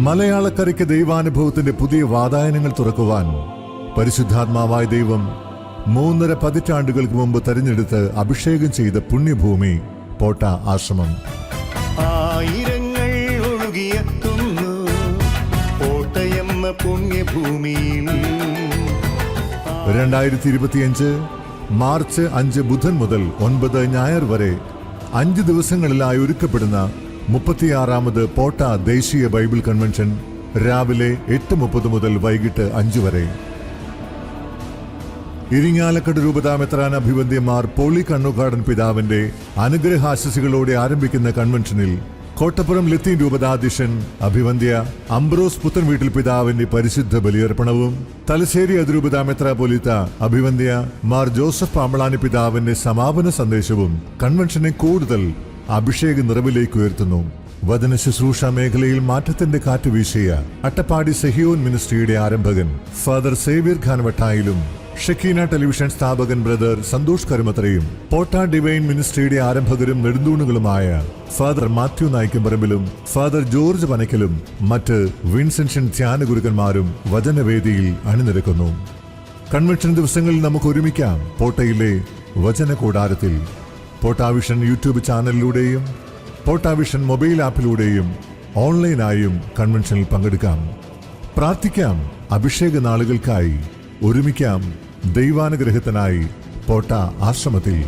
മലയാളക്കരയ്ക്ക് ദൈവാനുഭവത്തിന്റെ പുതിയ വാതായനങ്ങൾ തുറക്കുവാൻ പരിശുദ്ധാത്മാവായ ദൈവം 3.5 പതിറ്റാണ്ടുകൾക്ക് മുമ്പ് തെരഞ്ഞെടുത്ത് അഭിഷേകം ചെയ്ത പുണ്യഭൂമി പോട്ട ആശ്രമം. ആയിരങ്ങൾ ഒഴുകിയെത്തുന്നു പോട്ടയെന്ന പുണ്യഭൂമിയിൽ. 2025 മാർച്ച് 5 ബുധൻ മുതൽ 9 ഞായർ വരെ 5 ദിവസങ്ങളിലായി ഒരുക്കപ്പെടുന്ന 36ാമത് പോട്ട ദേശീയ ബൈബിൾ കൺവെൻഷൻ രാവിലെ 8:30 മുതൽ വൈകിട്ട് 5 വരെ. ഇരിങ്ങാലക്കുട രൂപതാ മെത്രാൻ അഭിവന്ദ്യമാർ പോളി കണ്ണുകാടൻ പിതാവിന്റെ അനുഗ്രഹാശിസുകളോടെ ആരംഭിക്കുന്ന കൺവെൻഷനിൽ കോട്ടപ്പുറം ലത്തീൻ രൂപതാധ്യക്ഷൻ അഭിവന്ദ്യ അംബ്രോസ് പുത്തൻവീട്ടിൽ പിതാവിന്റെ പരിശുദ്ധ ബലിയർപ്പണവും തലശ്ശേരി അതിരൂപതാ മെത്രാപ്പൊലീത്ത അഭിവന്ദ്യ മാർ ജോസഫ് പാമ്പളാനി പിതാവിന്റെ സമാപന സന്ദേശവും കൺവെൻഷനെ കൂടുതൽ അഭിഷേക നിറവിലേക്ക് ഉയർത്തുന്നു. വചന ശുശ്രൂഷ മേഖലയിൽ മാറ്റത്തിന്റെ കാറ്റ് വീശിയ അട്ടപ്പാടി സെഹിയോൻ മിനിസ്ട്രിയുടെ ആരംഭകൻ ഫാദർ സേവ്യർ ഖാൻ വട്ടായിലും ഷെക്കീന ടെലിവിഷൻ സ്ഥാപകൻ ബ്രദർ സന്തോഷ് കരുമത്രയും പോട്ട ഡിവൈൻ മിനിസ്ട്രിയുടെ ആരംഭകരും നെടുന്തൂണുകളുമായ ഫാദർ മാത്യു നായ്ക്കമ്പറമ്പിലും ഫാദർ ജോർജ് പനക്കലും മറ്റ് വിൻസെൻഷൻ ധ്യാന ഗുരുക്കന്മാരും വചനവേദിയിൽ അണിനിരക്കുന്നു. കൺവെൻഷൻ ദിവസങ്ങളിൽ നമുക്ക് ഒരുമിക്കാം പോട്ടയിലെ വചന കൂടാരത്തിൽ. പോട്ടാവിഷൻ യൂട്യൂബ് ചാനലിലൂടെയും പോട്ടാവിഷൻ മൊബൈൽ ആപ്പിലൂടെയും ഓൺലൈനായും കൺവെൻഷനിൽ പങ്കെടുക്കാം. പ്രാർത്ഥിക്കാം അഭിഷേക നാളുകൾക്കായി. ഒരുമിക്കാം ദൈവാനുഗ്രഹത്തിനായി പോട്ട ആശ്രമത്തിൽ.